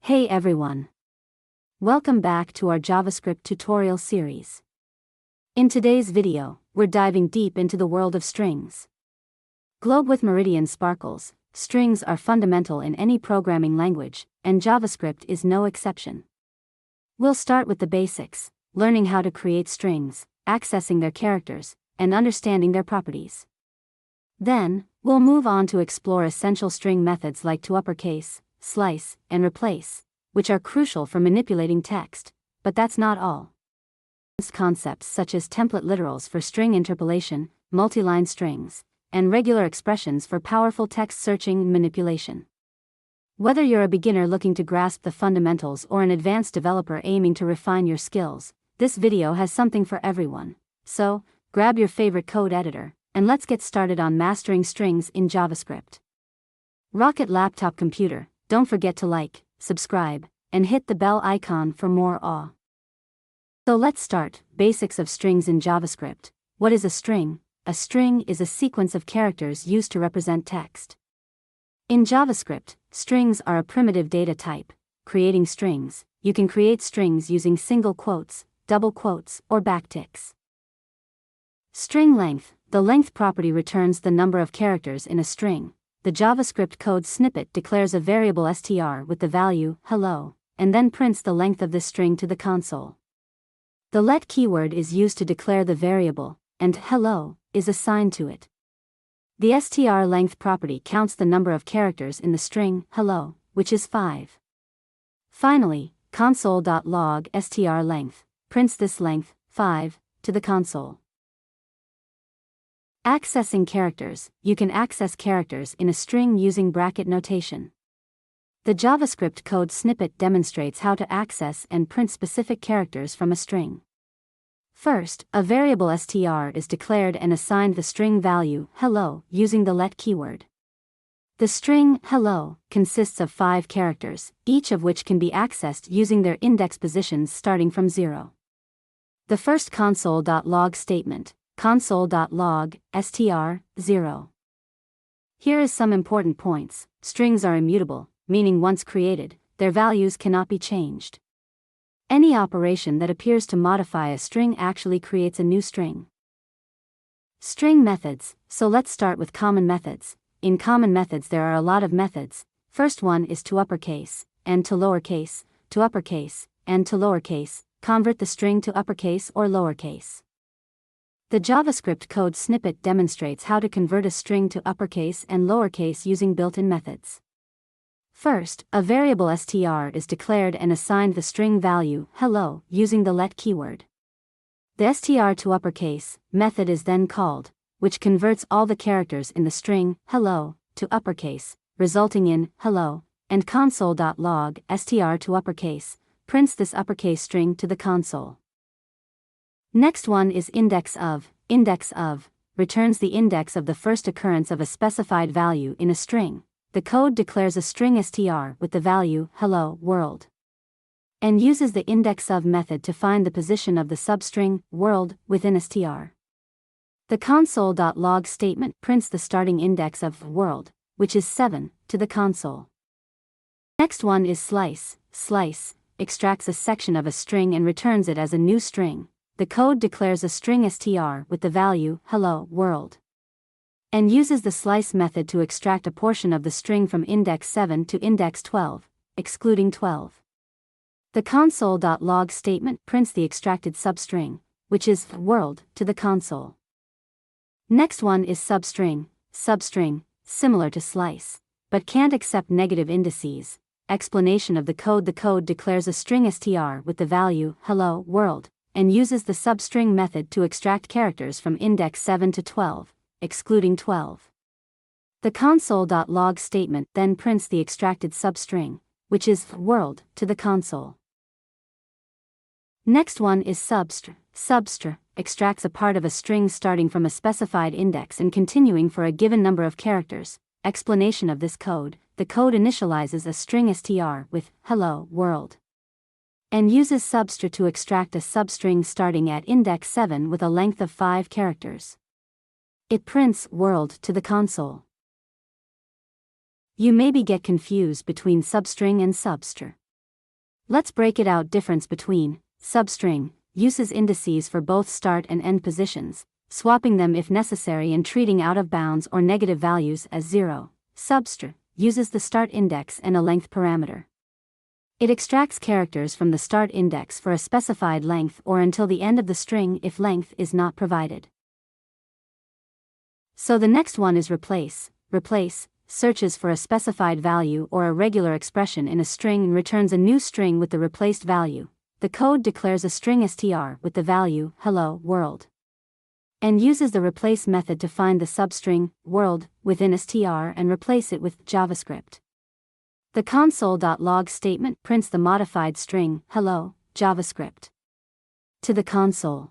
Hey everyone! Welcome back to our JavaScript tutorial series. In today's video, we're diving deep into the world of strings. Globe with meridian sparkles, strings are fundamental in any programming language, and JavaScript is no exception. We'll start with the basics, learning how to create strings, accessing their characters, and understanding their properties. Then, we'll move on to explore essential string methods like toUppercase, slice, and replace, which are crucial for manipulating text, but that's not all. Concepts such as template literals for string interpolation, multi-line strings, and regular expressions for powerful text searching and manipulation. Whether you're a beginner looking to grasp the fundamentals or an advanced developer aiming to refine your skills, this video has something for everyone. So, grab your favorite code editor, and let's get started on mastering strings in JavaScript. Rocket Laptop Computer, don't forget to like, subscribe, and hit the bell icon for more awe. So let's start. Basics of strings in JavaScript. What is a string? A string is a sequence of characters used to represent text. In JavaScript, strings are a primitive data type. Creating strings, you can create strings using single quotes, double quotes, or backticks. String length. The length property returns the number of characters in a string. The JavaScript code snippet declares a variable str with the value hello, and then prints the length of this string to the console. The let keyword is used to declare the variable, and hello is assigned to it. The str length property counts the number of characters in the string hello, which is 5. Finally, console.log str length prints this length, 5, to the console. Accessing characters. You can access characters in a string using bracket notation. The JavaScript code snippet demonstrates how to access and print specific characters from a string. First, a variable str is declared and assigned the string value hello using the let keyword. The string hello consists of 5 characters, each of which can be accessed using their index positions starting from 0. The first console.log statement, console.log str 0. Here is some important points. Strings are immutable, meaning once created, their values cannot be changed. Any operation that appears to modify a string actually creates a new string. String methods. So let's start with common methods. In common methods there are a lot of methods. First one is toUppercase, and toLowercase, toUppercase, and toLowercase, convert the string to uppercase or lowercase. The JavaScript code snippet demonstrates how to convert a string to uppercase and lowercase using built-in methods. First, a variable str is declared and assigned the string value hello using the let keyword. The str to uppercase method is then called, which converts all the characters in the string hello to uppercase, resulting in hello, and console.log str to uppercase prints this uppercase string to the console. Next one is index of. Index of returns the index of the first occurrence of a specified value in a string. The code declares a string str with the value hello world, and uses the index of method to find the position of the substring world within str. The console.log statement prints the starting index of world, which is 7, to the console. Next one is slice. Slice extracts a section of a string and returns it as a new string. The code declares a string str with the value hello world, and uses the slice method to extract a portion of the string from index 7 to index 12, excluding 12. The console.log statement prints the extracted substring, which is world, to the console. Next one is substring. Substring, similar to slice, but can't accept negative indices. Explanation of the code. The code declares a string str with the value hello world, and uses the substring method to extract characters from index 7 to 12, excluding 12. The console.log statement then prints the extracted substring, which is world, to the console. Next one is substr. Substr extracts a part of a string starting from a specified index and continuing for a given number of characters. Explanation of this code. The code initializes a string str with hello world, and uses substr to extract a substring starting at index 7 with a length of 5 characters. It prints world to the console. You maybe get confused between substring and substr. Let's break it out. Difference between substring uses indices for both start and end positions, swapping them if necessary and treating out of bounds or negative values as 0. Substr uses the start index and a length parameter. It extracts characters from the start index for a specified length or until the end of the string if length is not provided. So the next one is replace. Replace searches for a specified value or a regular expression in a string and returns a new string with the replaced value. The code declares a string str with the value hello world, and uses the replace method to find the substring world within str and replace it with JavaScript. The console.log statement prints the modified string hello JavaScript to the console.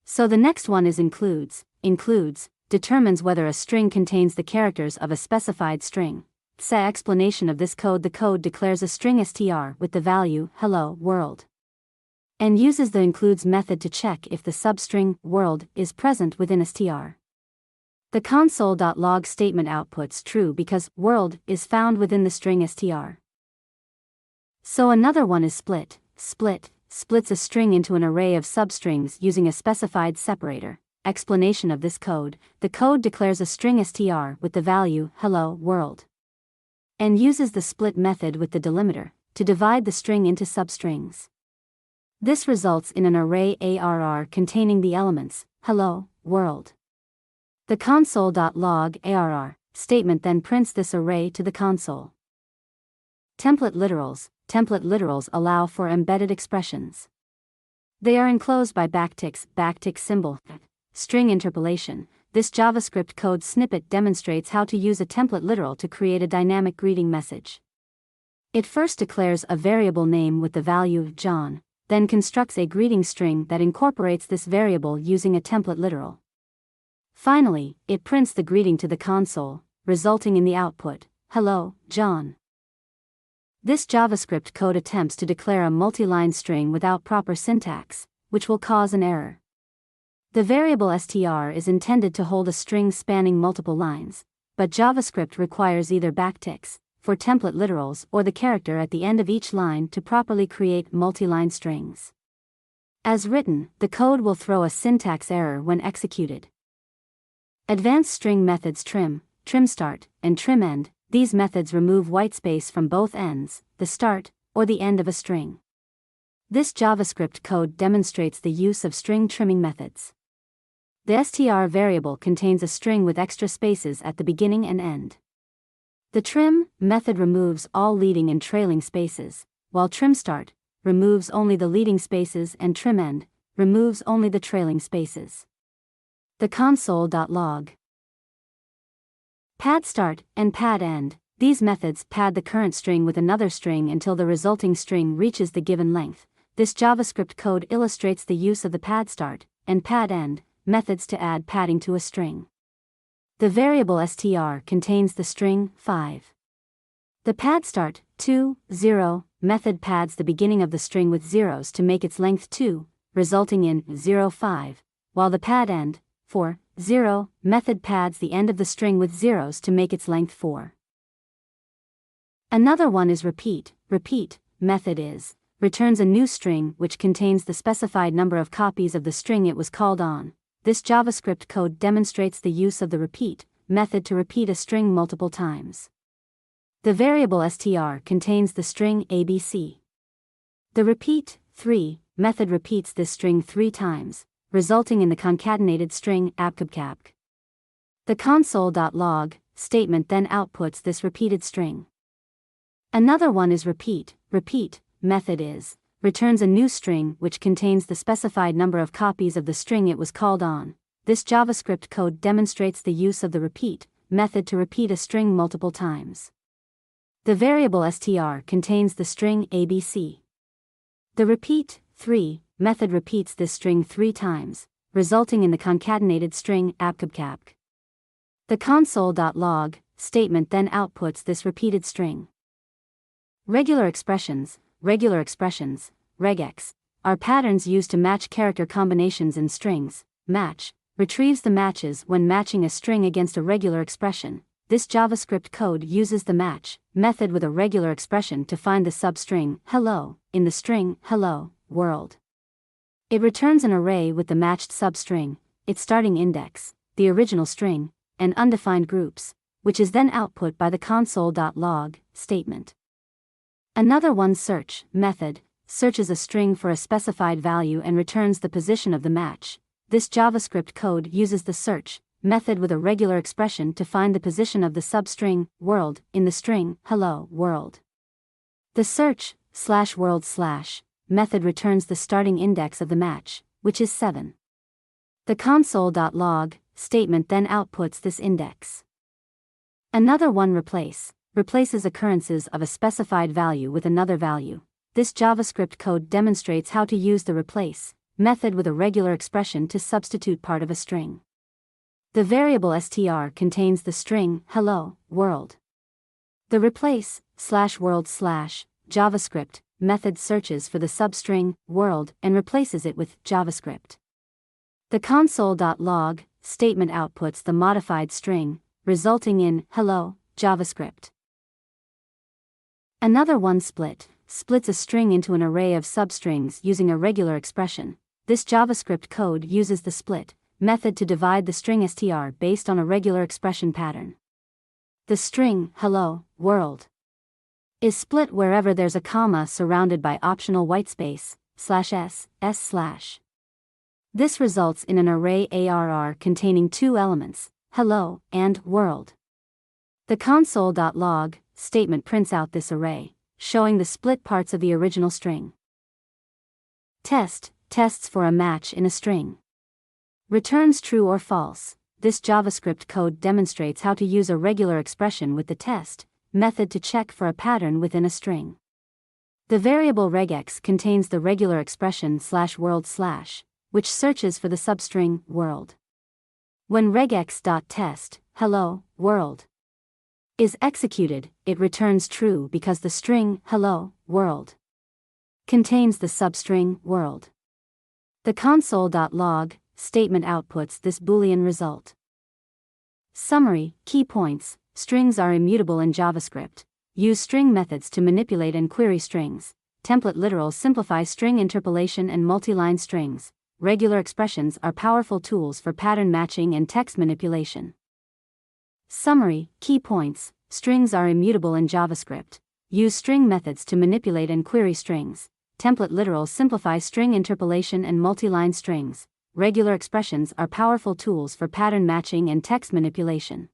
So the next one is includes. Includes determines whether a string contains the characters of a specified string. Explanation of this code: the code declares a string str with the value hello world, and uses the includes method to check if the substring world is present within str. The console.log statement outputs true because world is found within the string str. So another one is split. Split splits a string into an array of substrings using a specified separator. Explanation of this code: the code declares a string str with the value hello world, and uses the split method with the delimiter to divide the string into substrings. This results in an array arr containing the elements hello world. The console.log arr statement then prints this array to the console. Template literals. Template literals allow for embedded expressions. They are enclosed by backticks. Backtick symbol. String interpolation. This JavaScript code snippet demonstrates how to use a template literal to create a dynamic greeting message. It first declares a variable name with the value John, then constructs a greeting string that incorporates this variable using a template literal. Finally, it prints the greeting to the console, resulting in the output, hello, John. This JavaScript code attempts to declare a multi-line string without proper syntax, which will cause an error. The variable str is intended to hold a string spanning multiple lines, but JavaScript requires either backticks for template literals or the character at the end of each line to properly create multi-line strings. As written, the code will throw a syntax error when executed. Advanced string methods trim start, and trim end. These methods remove whitespace from both ends, the start or the end of a string. This JavaScript code demonstrates the use of string trimming methods. The str variable contains a string with extra spaces at the beginning and end. The trim method removes all leading and trailing spaces, while trim start removes only the leading spaces and trim end removes only the trailing spaces. The console.log pad start and pad end. These methods pad the current string with another string until the resulting string reaches the given length. This JavaScript code illustrates the use of the pad start and pad end methods to add padding to a string. The variable str contains the string 5. The pad start 2, 0 method pads the beginning of the string with zeros to make its length 2, resulting in 0, 5, while the pad end 4, 0 method pads the end of the string with zeros to make its length 4. Another one is repeat. Repeat method returns a new string which contains the specified number of copies of the string it was called on. This JavaScript code demonstrates the use of the repeat method to repeat a string multiple times. The variable str contains the string abc. The repeat 3 method repeats this string 3 times, resulting in the concatenated string abcabcabc. The console.log statement then outputs this repeated string. Another one is repeat. Repeat method returns a new string which contains the specified number of copies of the string it was called on. This JavaScript code demonstrates the use of the repeat method to repeat a string multiple times. The variable str contains the string abc. The repeat 3 method repeats this string 3 times, resulting in the concatenated string abcabcabc. The console.log statement then outputs this repeated string. Regular expressions. Regular expressions, regex, are patterns used to match character combinations in strings. Match retrieves the matches when matching a string against a regular expression. this JavaScript code uses the match method with a regular expression to find the substring hello in the string hello world. It returns an array with the matched substring, its starting index, the original string, and undefined groups, which is then output by the console.log statement. Another one search method searches a string for a specified value and returns the position of the match. This JavaScript code uses the search method with a regular expression to find the position of the substring world in the string hello world. The search /world/ method returns the starting index of the match, which is 7. The console.log statement then outputs this index. Another one replaces occurrences of a specified value with another value. This JavaScript code demonstrates how to use the replace method with a regular expression to substitute part of a string. The variable str contains the string hello world. The replace /world/ JavaScript method searches for the substring world and replaces it with JavaScript. The console.log statement outputs the modified string, resulting in hello JavaScript. Another one splits a string into an array of substrings using a regular expression. This JavaScript code uses the split method to divide the string str based on a regular expression pattern. The string hello world is split wherever there's a comma surrounded by optional whitespace /s/s/. This results in an array arr containing two elements, hello and world. The console.log statement prints out this array, showing the split parts of the original string. Tests for a match in a string. Returns true or false. This JavaScript code demonstrates how to use a regular expression with the test method to check for a pattern within a string. The variable regex contains the regular expression /world/, which searches for the substring world. When regex.test hello world is executed, it returns true because the string hello world contains the substring world. The console.log statement outputs this Boolean result. Summary, key points. Strings are immutable in JavaScript. Use string methods to manipulate and query strings. Template literals simplify string interpolation and multi-line strings. Regular expressions are powerful tools for pattern matching and text manipulation. Summary, key points. Strings are immutable in JavaScript. Use string methods to manipulate and query strings. Template literals simplify string interpolation and multi-line strings. Regular expressions are powerful tools for pattern matching and text manipulation.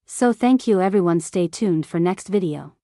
So thank you everyone, stay tuned for next video.